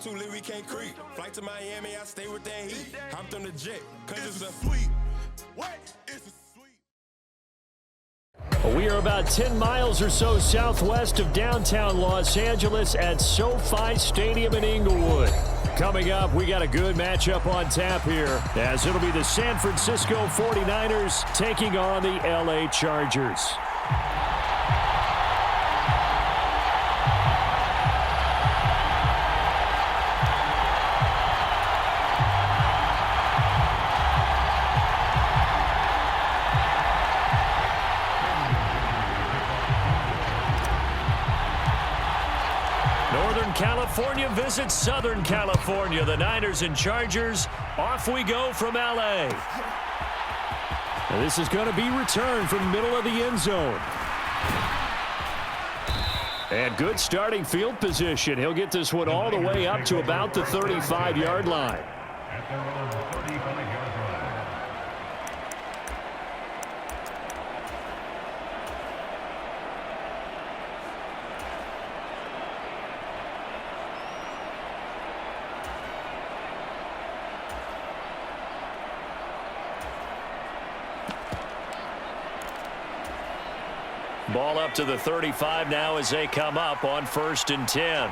too lit, we can't creep. Flight to Miami, I stay with that heat. Hopped on the jet, cause it's a sweet. What? It's a sweet. We are about 10 miles or so southwest of downtown Los Angeles at SoFi Stadium in Inglewood. Coming up, we got a good matchup on tap here, as it'll be the San Francisco 49ers taking on the LA Chargers. Northern California visits Southern California. The Niners and Chargers, off we go from L.A. Now this is going to be returned from the middle of the end zone. And good starting field position. He'll get this one all the way up to about the 35-yard line. Ball up to the 35 now as they come up on 1st and 10.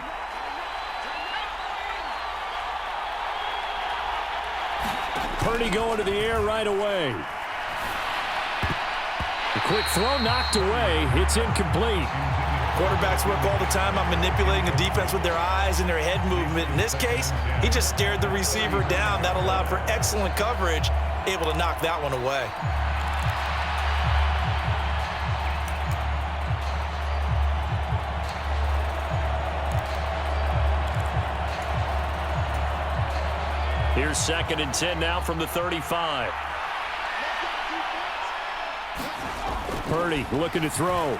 Purdy going to the air right away. The quick throw knocked away. It's incomplete. Quarterbacks work all the time on manipulating the defense with their eyes and their head movement. In this case, he just stared the receiver down. That allowed for excellent coverage, able to knock that one away. Here's 2nd and 10 now from the 35. Purdy looking to throw.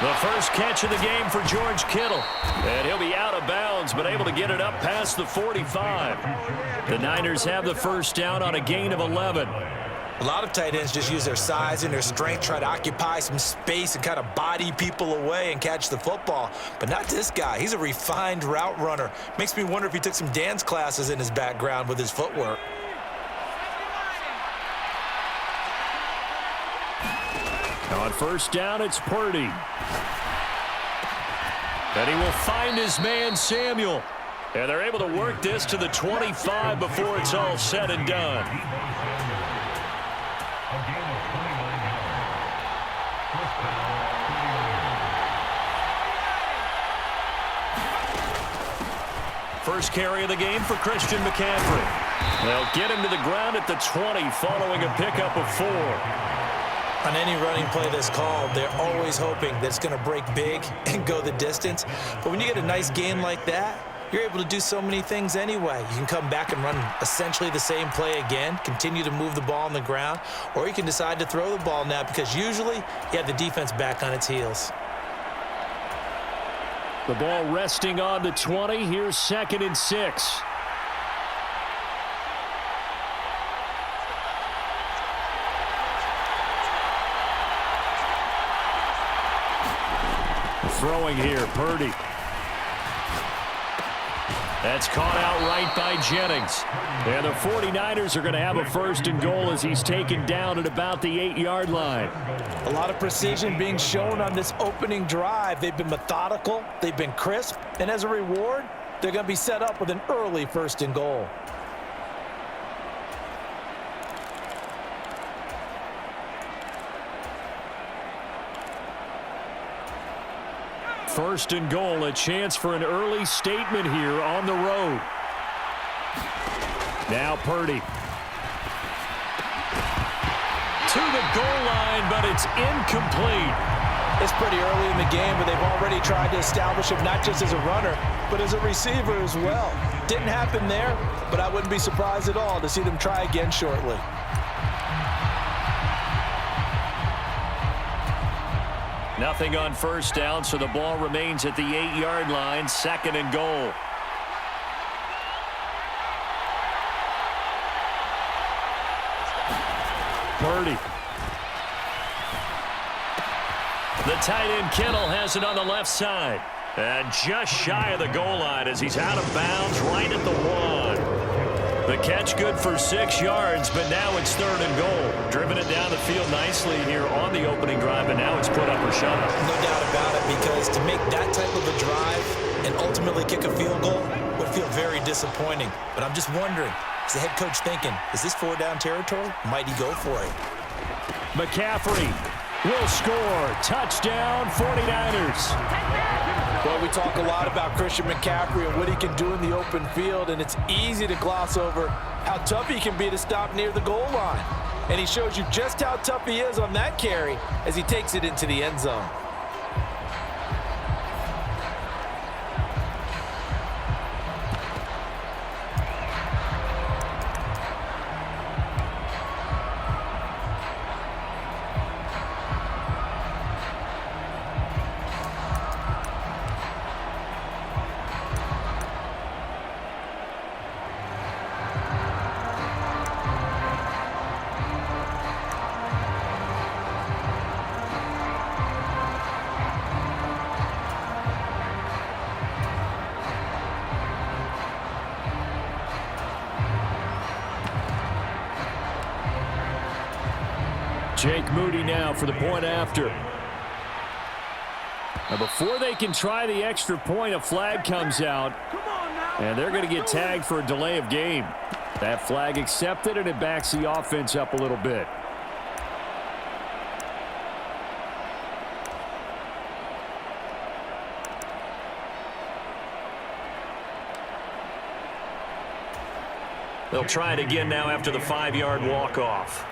The first catch of the game for George Kittle. And he'll be out of bounds, but able to get it up past the 45. The Niners have the first down on a gain of 11. A lot of tight ends just use their size and their strength, try to occupy some space and kind of body people away and catch the football. But not this guy. He's a refined route runner. Makes me wonder if he took some dance classes in his background with his footwork. On first down, it's Purdy. And he will find his man, Samuel. And they're able to work this to the 25 before it's all said and done. First carry of the game for Christian McCaffrey. They'll get him to the ground at the 20 following a pickup of 4. On any running play that's called, they're always hoping that it's going to break big and go the distance. But when you get a nice game like that, you're able to do so many things anyway. You can come back and run essentially the same play again, continue to move the ball on the ground, or you can decide to throw the ball now because usually you have the defense back on its heels. The ball resting on the 20. Here's 2nd and 6. Throwing here, Purdy. That's caught out right by Jennings. And the 49ers are going to have a 1st and goal as he's taken down at about the 8-yard line. A lot of precision being shown on this opening drive. They've been methodical, they've been crisp, and as a reward, they're going to be set up with an early 1st and goal. First and goal, a chance for an early statement here on the road. Now Purdy. To the goal line, but it's incomplete. It's pretty early in the game, but they've already tried to establish him not just as a runner, but as a receiver as well. Didn't happen there, but I wouldn't be surprised at all to see them try again shortly. Nothing on first down, so the ball remains at the 8-yard line, 2nd and goal. Purdy. The tight end Kittle has it on the left side. And just shy of the goal line as he's out of bounds right at the 1. The catch good for 6 yards, but now it's 3rd and goal. Driven it down the field nicely here on the opening drive, and now it's put up or shut up. No doubt about it, because to make that type of a drive and ultimately kick a field goal would feel very disappointing. But I'm just wondering, is the head coach thinking, is this 4-down territory? Might he go for it? McCaffrey will score. Touchdown, 49ers. Well, we talk a lot about Christian McCaffrey and what he can do in the open field, and it's easy to gloss over how tough he can be to stop near the goal line. And he shows you just how tough he is on that carry as he takes it into the end zone. Jake Moody now for the point after. Now before they can try the extra point, a flag comes out, and they're going to get tagged for a delay of game. That flag accepted, and it backs the offense up a little bit. They'll try it again now after the 5-yard walk-off.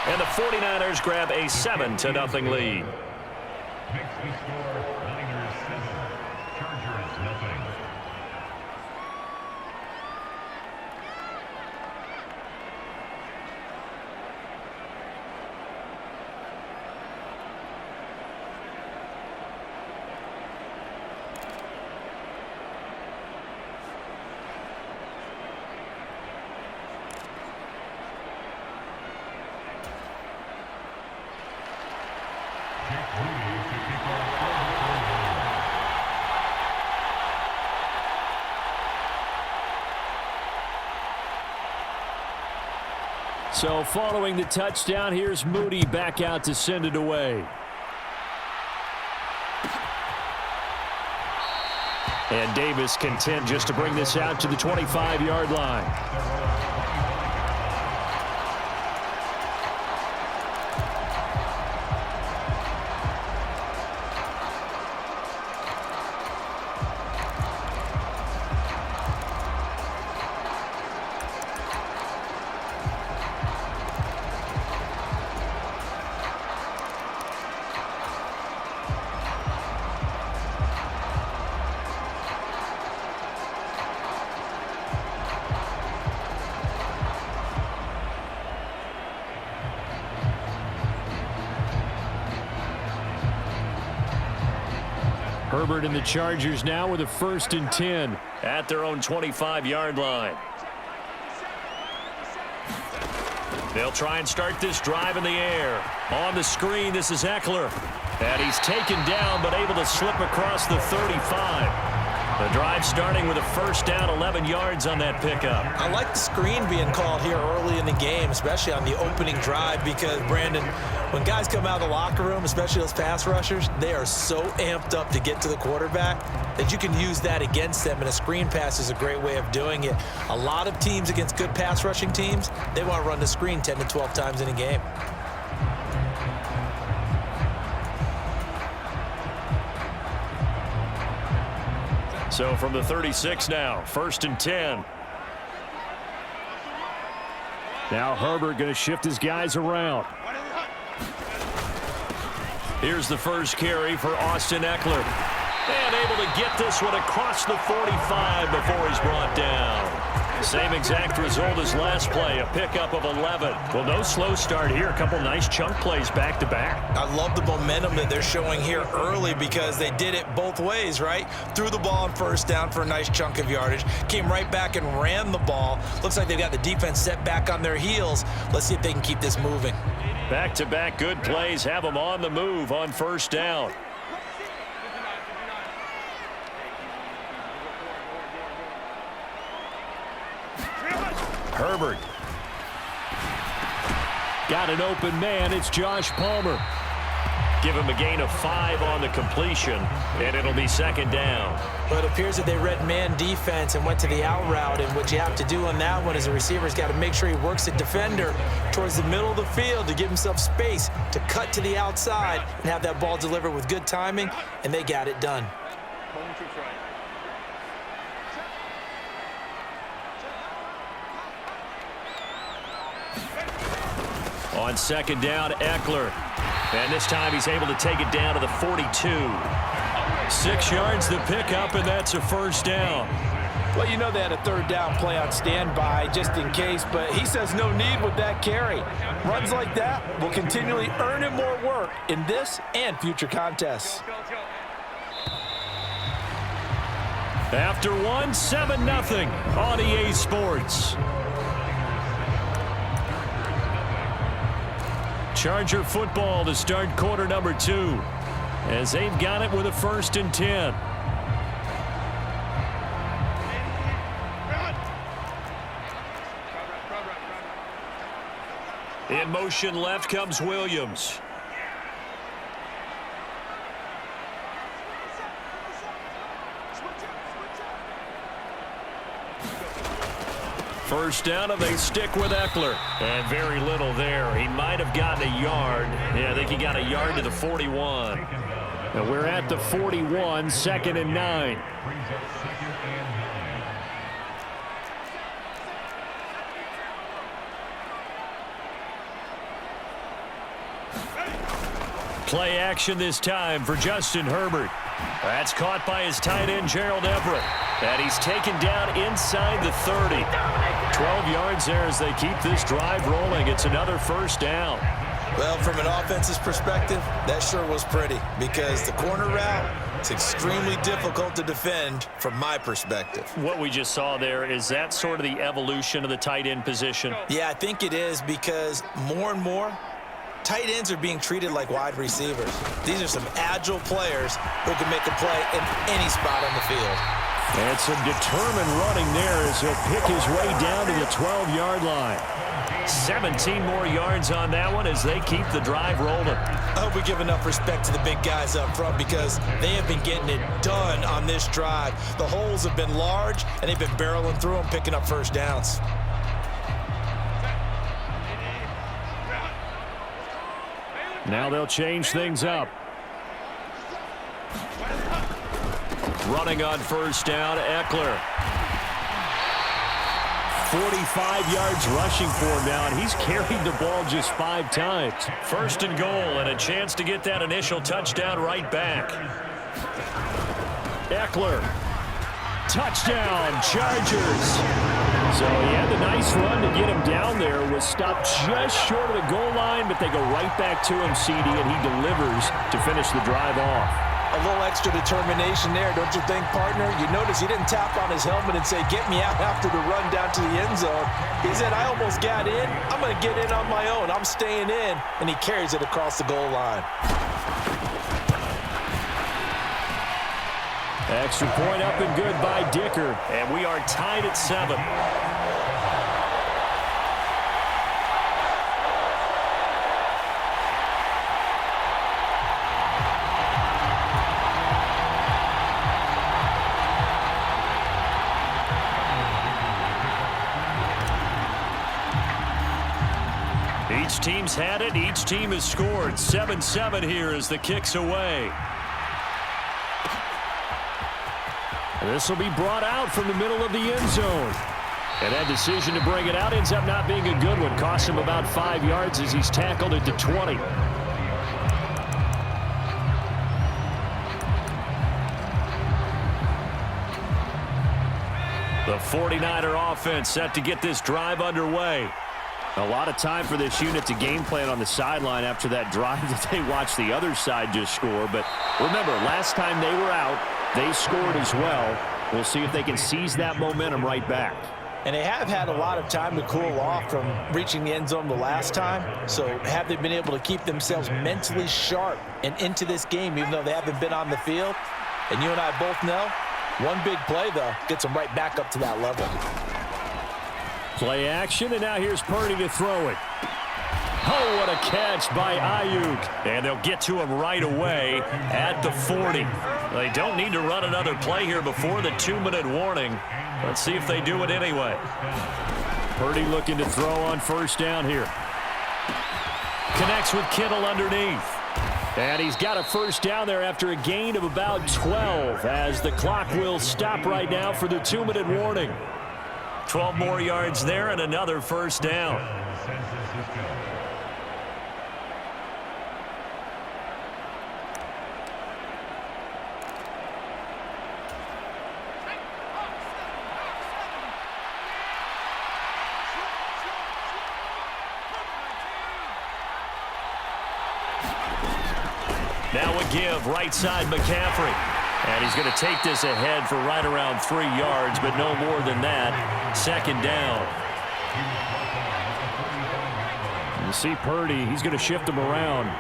And the 49ers grab a 7-0 lead. Makes the score Niners 7, Chargers nothing. So following the touchdown, here's Moody back out to send it away. And Davis content just to bring this out to the 25-yard line. Herbert and the Chargers now with a 1st and 10 at their own 25-yard line. They'll try and start this drive in the air. On the screen, this is Eckler. And he's taken down but able to slip across the 35. The drive starting with a 1st down, 11 yards on that pickup. I like the screen being called here early in the game, especially on the opening drive, because, Brandon, when guys come out of the locker room, especially those pass rushers, they are so amped up to get to the quarterback that you can use that against them, and a screen pass is a great way of doing it. A lot of teams against good pass rushing teams, they want to run the screen 10 to 12 times in a game. So from the 36 now, 1st and 10. Now Herbert going to shift his guys around. Here's the first carry for Austin Eckler. And able to get this one across the 45 before he's brought down. Same exact result as last play, a pickup of 11. Well, no slow start here. A couple nice chunk plays back-to-back. I love the momentum that they're showing here early because they did it both ways, right? Threw the ball on first down for a nice chunk of yardage, came right back and ran the ball. Looks like they've got the defense set back on their heels. Let's see if they can keep this moving. Back-to-back good plays have them on the move on first down. Herbert. Got an open man. It's Josh Palmer. Give him a gain of 5 on the completion, and it'll be second down. Well, it appears that they read man defense and went to the out route, and what you have to do on that one is a receiver's got to make sure he works the defender towards the middle of the field to give himself space to cut to the outside and have that ball delivered with good timing, and they got it done. On second down, Eckler. And this time he's able to take it down to the 42. 6 yards the pickup, and that's a first down. Well, you know they had a third down play on standby just in case, but he says no need with that carry. Runs like that will continually earn him more work in this and future contests. After one, 7-0 on EA Sports. Charger football to start quarter number 2 as they've got it with a 1st and 10. In motion left comes Williams. First down, and they stick with Eckler. And very little there. He might have gotten a yard. Yeah, I think he got a yard to the 41. And we're at the 41, 2nd and 9. Play action this time for Justin Herbert. That's caught by his tight end, Gerald Everett. And he's taken down inside the 30. 12 yards there as they keep this drive rolling. It's another first down. Well, from an offense's perspective, that sure was pretty because the corner route, it's extremely difficult to defend from my perspective. What we just saw there, is that sort of the evolution of the tight end position? Yeah, I think it is because more and more, tight ends are being treated like wide receivers. These are some agile players who can make a play in any spot on the field. And some determined running there as he'll pick his way down to the 12-yard line. 17 more yards on that one as they keep the drive rolling. I hope we give enough respect to the big guys up front because they have been getting it done on this drive. The holes have been large, and they've been barreling through them, picking up first downs. Now they'll change things up. Running on first down, Eckler. 45 yards rushing for him now, and he's carried the ball just 5 times. First and goal, and a chance to get that initial touchdown right back. Eckler. Touchdown, Chargers. So he had the nice run to get him down there. Was stopped just short of the goal line, but they go right back to him, CD, and he delivers to finish the drive off. A little extra determination there, don't you think, partner? You notice he didn't tap on his helmet and say, get me out after the run down to the end zone. He said, I almost got in. I'm going to get in on my own. I'm staying in. And he carries it across the goal line. Extra point up and good by Dicker. And we are tied at 7. Each team's had it. Each team has scored. 7-7 here as the kick's away. This will be brought out from the middle of the end zone. And that decision to bring it out ends up not being a good one. Costs him about 5 yards as he's tackled at the 20. The 49er offense set to get this drive underway. A lot of time for this unit to game plan on the sideline after that drive that they watched the other side just score. But remember, last time they were out, they scored as well. We'll see if they can seize that momentum right back. And they have had a lot of time to cool off from reaching the end zone the last time. So have they been able to keep themselves mentally sharp and into this game, even though they haven't been on the field? And you and I both know, one big play, though, gets them right back up to that level. Play action, and now here's Purdy to throw it. Oh, what a catch by Ayuk. And they'll get to him right away at the 40. They don't need to run another play here before the 2-minute warning. Let's see if they do it anyway. Purdy looking to throw on first down here. Connects with Kittle underneath. And he's got a first down there after a gain of about 12 as the clock will stop right now for the 2-minute warning. 12 more yards there and another first down. Now a give, right side McCaffrey. And he's going to take this ahead for right around 3 yards, but no more than that. Second down. You see Purdy, he's going to shift him around.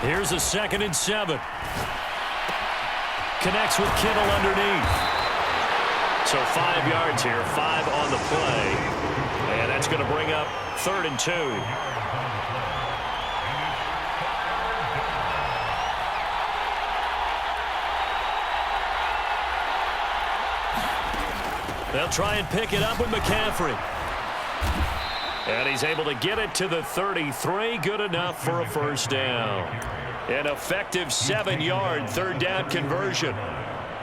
Here's a 2nd and 7. Connects with Kittle underneath. So 5 yards here, 5 on the play. And that's going to bring up 3rd and 2. They'll try and pick it up with McCaffrey. And he's able to get it to the 33. Good enough for a first down. An effective 7-yard 3rd down conversion.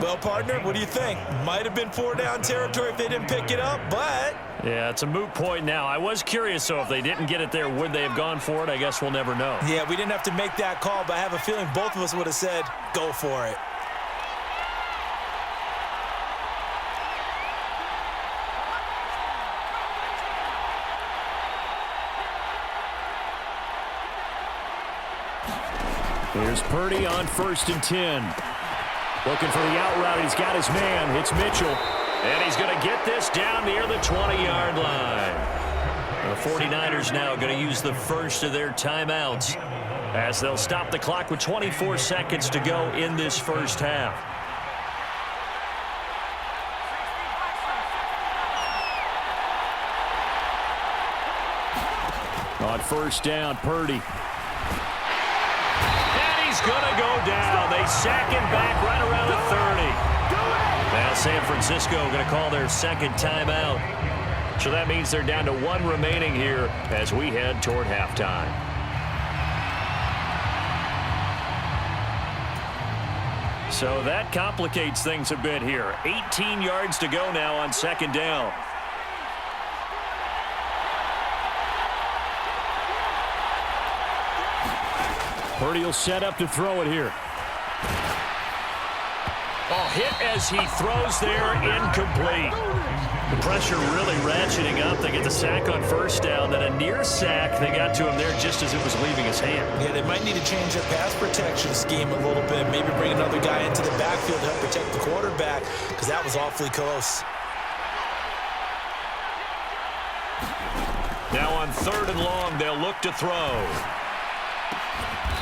Well, partner, what do you think? Might have been 4-down territory if they didn't pick it up, but... Yeah, it's a moot point now. I was curious, so if they didn't get it there, would they have gone for it? I guess we'll never know. Yeah, we didn't have to make that call, but I have a feeling both of us would have said, go for it. Here's Purdy on 1st and 10. Looking for the out route. He's got his man. It's Mitchell. And he's going to get this down near the 20-yard line. The 49ers now going to use the first of their timeouts as they'll stop the clock with 24 seconds to go in this first half. On first down, Purdy. Going to go down. They sack him back right around the 30. Now San Francisco going to call their 2nd timeout. So that means they're down to 1 remaining here as we head toward halftime. So that complicates things a bit here. 18 yards to go now on 2nd down. Purdy will set up to throw it here. Oh, hit as he throws there, incomplete. The pressure really ratcheting up. They get the sack on first down, then a near sack. They got to him there just as it was leaving his hand. Yeah, they might need to change their pass protection scheme a little bit. Maybe bring another guy into the backfield to help protect the quarterback, because that was awfully close. Now on 3rd and long, they'll look to throw.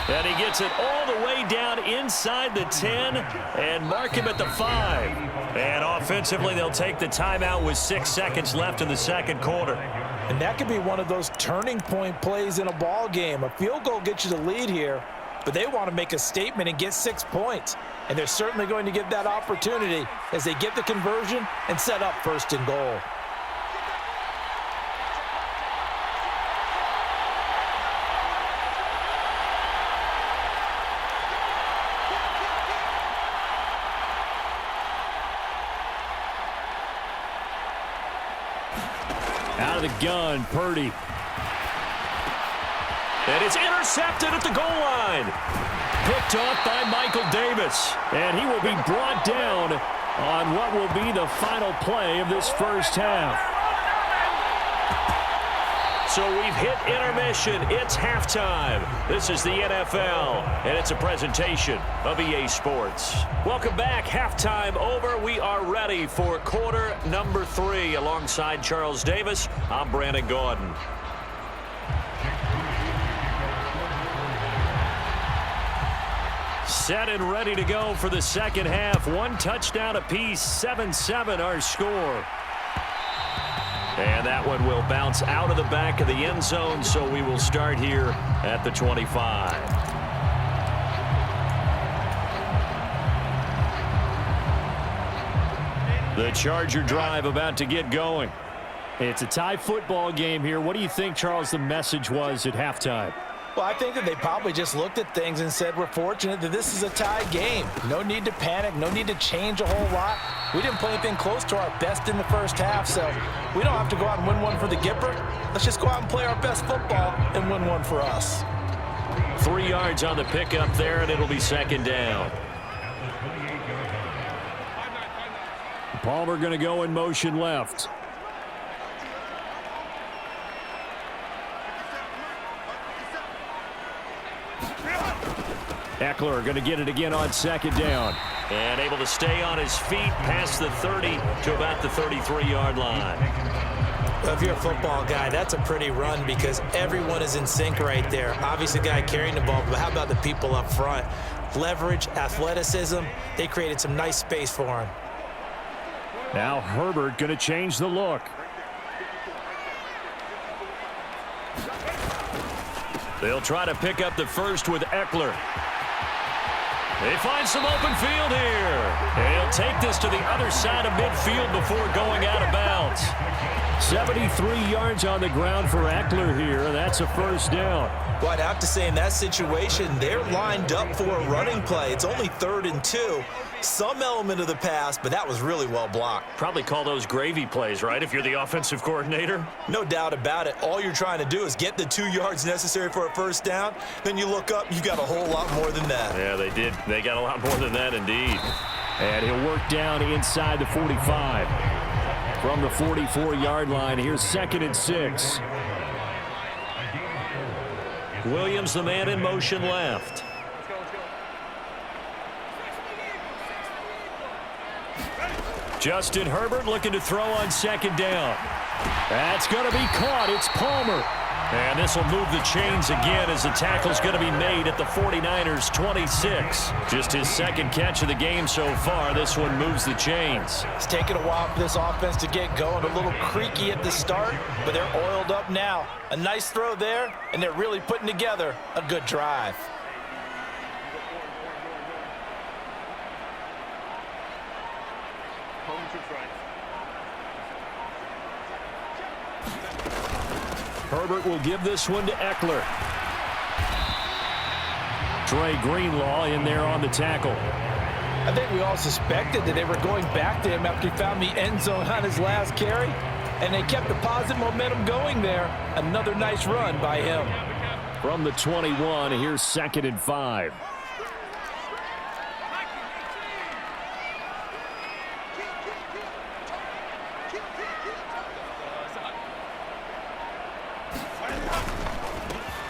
And he gets it all the way down inside the 10 and mark him at the 5. And offensively, they'll take the timeout with 6 seconds left in the 2nd quarter. And that could be one of those turning point plays in a ball game. A field goal gets you the lead here, but they want to make a statement and get 6 points. And they're certainly going to get that opportunity as they get the conversion and set up 1st and goal. Out of the gun, Purdy. And it's intercepted at the goal line. Picked off by Michael Davis. And he will be brought down on what will be the final play of this first half. So we've hit intermission. It's halftime. This is the NFL, and it's a presentation of EA Sports. Welcome back. Halftime over. We are ready for quarter number 3. Alongside Charles Davis, I'm Brandon Gordon. Set and ready to go for the second half. 1 touchdown apiece, 7-7 our score. And that one will bounce out of the back of the end zone, so we will start here at the 25. The Charger drive about to get going. It's a tie football game here. What do you think, Charles, the message was at halftime? Well, I think that they probably just looked at things and said, we're fortunate that this is a tie game. No need to panic. No need to change a whole lot. We didn't play anything close to our best in the first half, so we don't have to go out and win one for the Gipper. Let's just go out and play our best football and win one for us. 3 yards on the pickup there, and it'll be second down. Palmer going to go in motion left. Eckler going to get it again on second down. And able to stay on his feet past the 30 to about the 33-yard line. Well, if you're a football guy, that's a pretty run because everyone is in sync right there. Obviously, the guy carrying the ball, but how about the people up front? Leverage, athleticism, they created some nice space for him. Now Herbert going to change the look. They'll try to pick up the first with Eckler. They find some open field here. They'll take this to the other side of midfield before going out of bounds. 73 yards on the ground for Eckler here. That's a first down. Well, I'd have to say in that situation, they're lined up for a running play. It's only 3rd and 2. Some element of the pass, but that was really well blocked. Probably call those gravy plays, right, if you're the offensive coordinator? No doubt about it. All you're trying to do is get the 2 yards necessary for a first down. Then you look up, you got a whole lot more than that. Yeah, they did. They got a lot more than that, indeed. And he'll work down inside the 45. From the 44-yard line, here's 2nd and 6. Williams, the man in motion left. Justin Herbert looking to throw on second down. That's going to be caught. It's Palmer. And this will move the chains again as the tackle's going to be made at the 49ers' 26. Just his 2nd catch of the game so far. This one moves the chains. It's taken a while for this offense to get going. A little creaky at the start, but they're oiled up now. A nice throw there, and they're really putting together a good drive. Herbert will give this one to Eckler. Trey Greenlaw in there on the tackle. I think we all suspected that they were going back to him after he found the end zone on his last carry, and they kept the positive momentum going there. Another nice run by him. From the 21, here's 2nd and 5.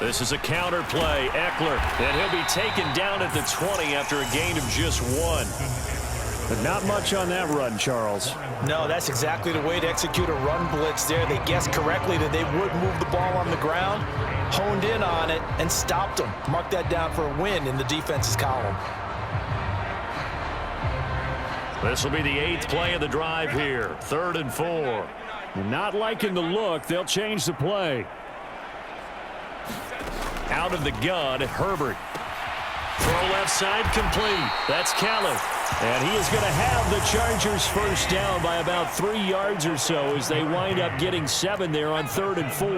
This is a counter play. Eckler, and he'll be taken down at the 20 after a gain of just 1. But not much on that run, Charles. No, that's exactly the way to execute a run blitz there. They guessed correctly that they would move the ball on the ground, honed in on it, and stopped them. Mark that down for a win in the defense's column. This will be the 8th play of the drive here. 3rd and 4. Not liking the look. They'll change the play. Out of the gun, Herbert. Throw left side complete. That's Kelly. And he is going to have the Chargers first down by about 3 yards or so as they wind up getting 7 there on 3rd and 4.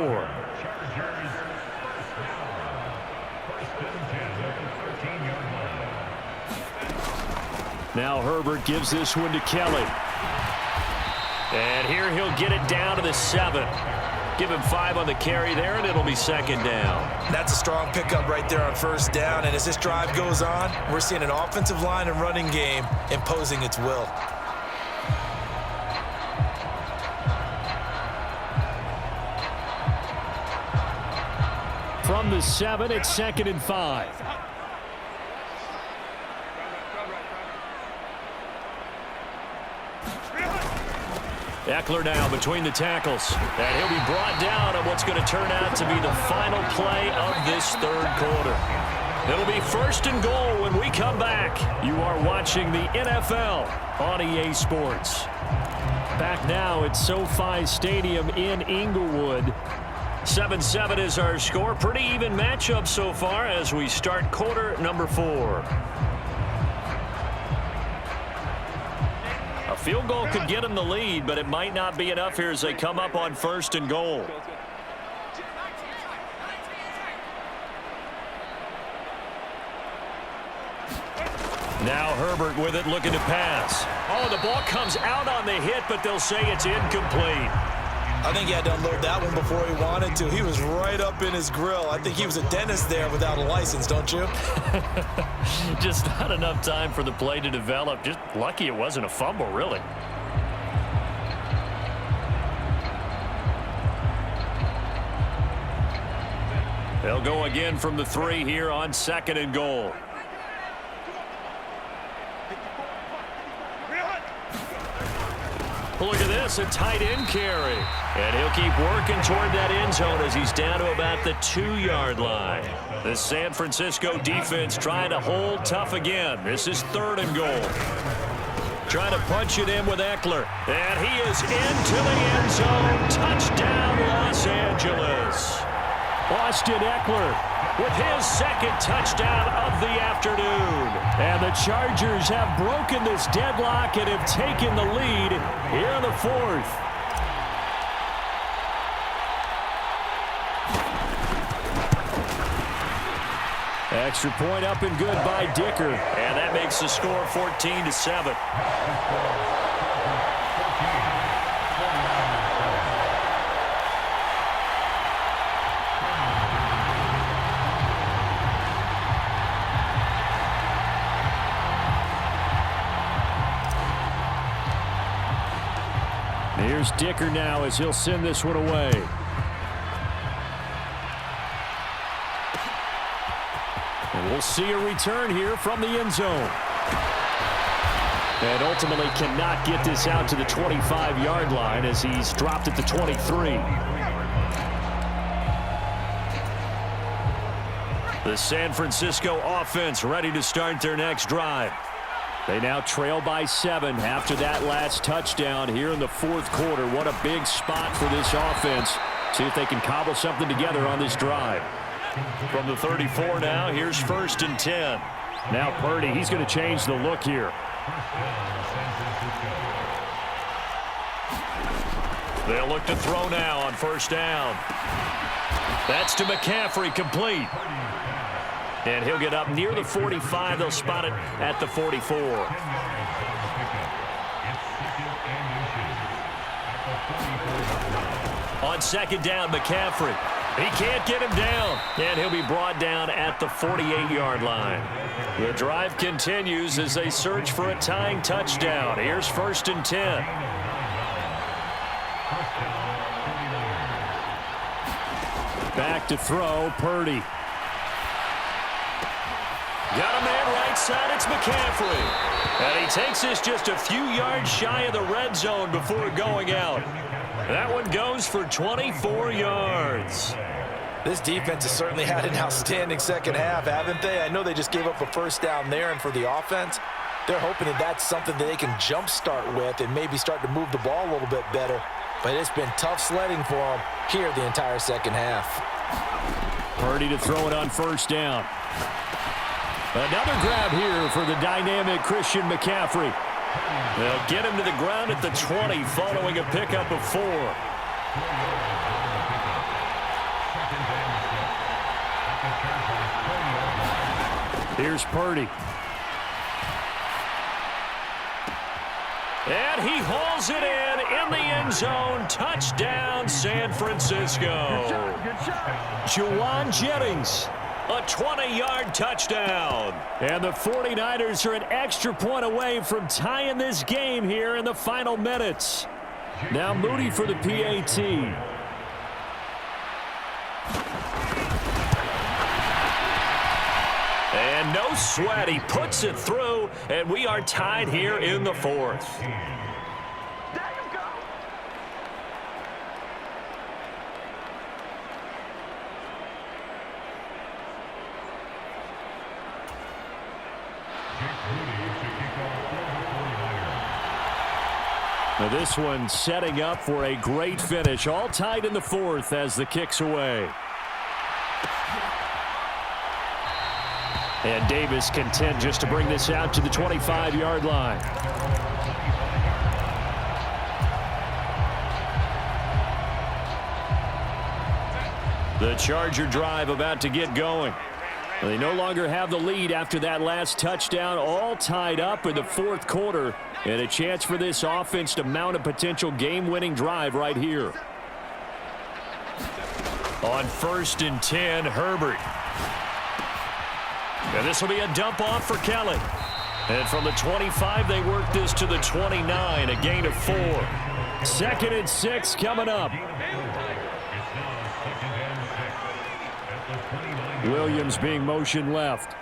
Now Herbert gives this one to Kelly. And here he'll get it down to the 7. Give him 5 on the carry there, and it'll be second down. That's a strong pickup right there on first down, and as this drive goes on, we're seeing an offensive line and running game imposing its will. From the 7, it's 2nd and 5. Eckler now between the tackles. And he'll be brought down on what's going to turn out to be the final play of this third quarter. It'll be 1st and goal when we come back. You are watching the NFL on EA Sports. Back now at SoFi Stadium in Inglewood. 7-7 is our score. Pretty even matchup so far as we start quarter number 4. A field goal could get them the lead, but it might not be enough here as they come up on 1st and goal. Now Herbert with it, looking to pass. Oh, the ball comes out on the hit, but they'll say it's incomplete. I think he had to unload that one before he wanted to. He was right up in his grill. I think he was a dentist there without a license, don't you? Just not enough time for the play to develop. Just lucky it wasn't a fumble, really. They'll go again from the 3 here on 2nd and goal. Look at this, a tight end carry. And he'll keep working toward that end zone as he's down to about the 2-yard line. The San Francisco defense trying to hold tough again. This is 3rd and goal. Trying to punch it in with Eckler. And he is into the end zone. Touchdown, Los Angeles. Austin Eckler with his 2nd touchdown of the afternoon. And the Chargers have broken this deadlock and have taken the lead here in the 4th. Extra point up and good by Dicker. And that makes the score 14-7. Here's Dicker now as he'll send this one away. And we'll see a return here from the end zone. And ultimately cannot get this out to the 25-yard line as he's dropped at the 23. The San Francisco offense ready to start their next drive. They now trail by 7 after that last touchdown here in the 4th quarter. What a big spot for this offense. See if they can cobble something together on this drive. From the 34 now, here's 1st and 10. Now Purdy, he's going to change the look here. They'll look to throw now on 1st down. That's to McCaffrey, complete. And he'll get up near the 45. They'll spot it at the 44. On 2nd down, McCaffrey. He can't get him down. And he'll be brought down at the 48-yard line. The drive continues as they search for a tying touchdown. Here's 1st and 10. Back to throw, Purdy. Got a man right side, it's McCaffrey. And he takes this just a few yards shy of the red zone before going out. That one goes for 24 yards. This defense has certainly had an outstanding second half, haven't they? I know they just gave up a 1st down there, and for the offense, they're hoping that that's something that they can jumpstart with and maybe start to move the ball a little bit better. But it's been tough sledding for them here the entire second half. Purdy to throw it on 1st down. Another grab here for the dynamic Christian McCaffrey. They'll get him to the ground at the 20 following a pickup of 4. Here's Purdy. And he hauls it in the end zone. Touchdown, San Francisco. Good shot. Juwan Jennings, a 20-yard touchdown. And the 49ers are an extra point away from tying this game here in the final minutes. Now Moody for the PAT. And no sweat, he puts it through, and we are tied here in the fourth. There you go. Now this one setting up for a great finish. All tied in the fourth as the kick's away. And Davis content just to bring this out to the 25-yard line. The Charger drive about to get going. They no longer have the lead after that last touchdown, all tied up in the fourth quarter, and a chance for this offense to mount a potential game-winning drive right here. On 1st and 10, Herbert. And this will be a dump off for Kelly. And from the 25, they work this to the 29, a gain of 4. 2nd and 6 coming up. Williams being motion left.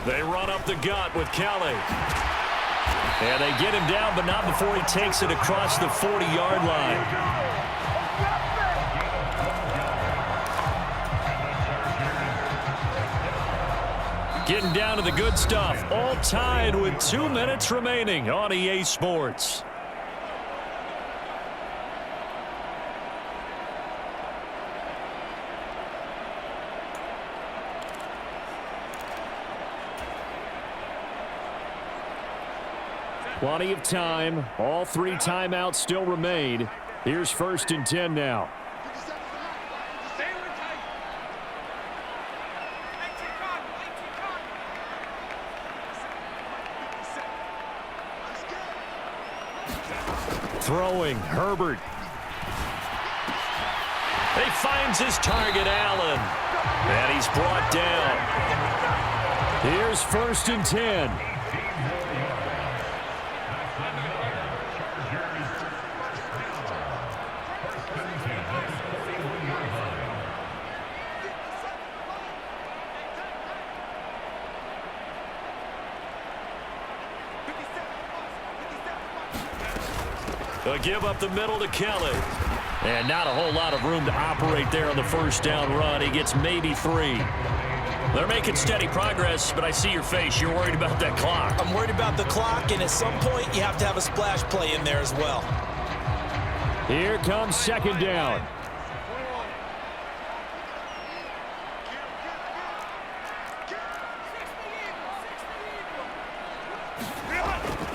They run up the gut with Kelly. And they get him down, but not before he takes it across the 40-yard line. Getting down to the good stuff. All tied with 2 minutes remaining on EA Sports. Plenty of time. All 3 timeouts still remain. Here's 1st and 10 now. Throwing, Herbert. He finds his target, Allen. And he's brought down. Here's 1st and 10. A give up the middle to Kelly. And not a whole lot of room to operate there on the first down run. He gets maybe 3. They're making steady progress, but I see your face. You're worried about that clock. I'm worried about the clock, and at some point, you have to have a splash play in there as well. Here comes 2nd down.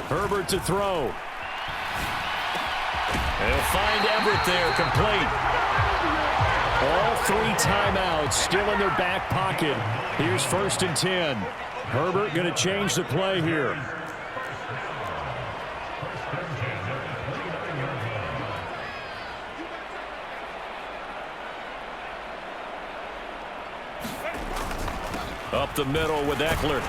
Herbert to throw. They'll find Everett there, complete. All 3 timeouts still in their back pocket. Here's 1st and 10. Herbert going to change the play here. Up the middle with Eckler.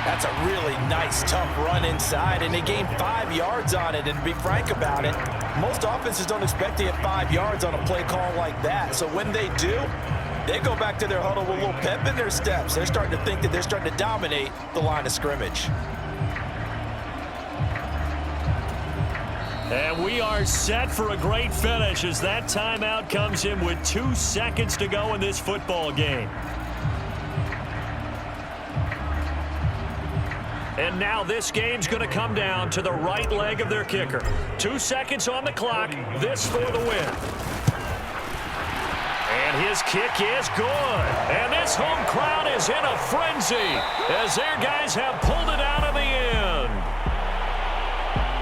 That's a really nice, tough run inside, and they gained 5 yards on it. And to be frank about it, most offenses don't expect to get 5 yards on a play call like that. So when they do, they go back to their huddle with a little pep in their steps. They're starting to think that they're starting to dominate the line of scrimmage. And we are set for a great finish as that timeout comes in with 2 seconds to go in this football game. And now this game's going to come down to the right leg of their kicker. 2 seconds on the clock. This for the win. And his kick is good. And this home crowd is in a frenzy as their guys have pulled it out of the end.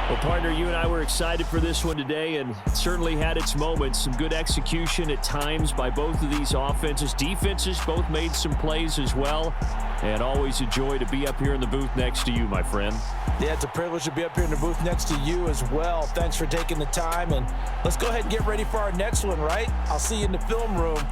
Well, Partner, you and I were excited for this one today, and it certainly had its moments. Some good execution at times by both of these offenses. Defenses both made some plays as well, and always a joy to be up here in the booth next to you, my friend. Yeah, it's a privilege to be up here in the booth next to you as well. Thanks for taking the time, and let's go ahead and get ready for our next one, right? I'll see you in the film room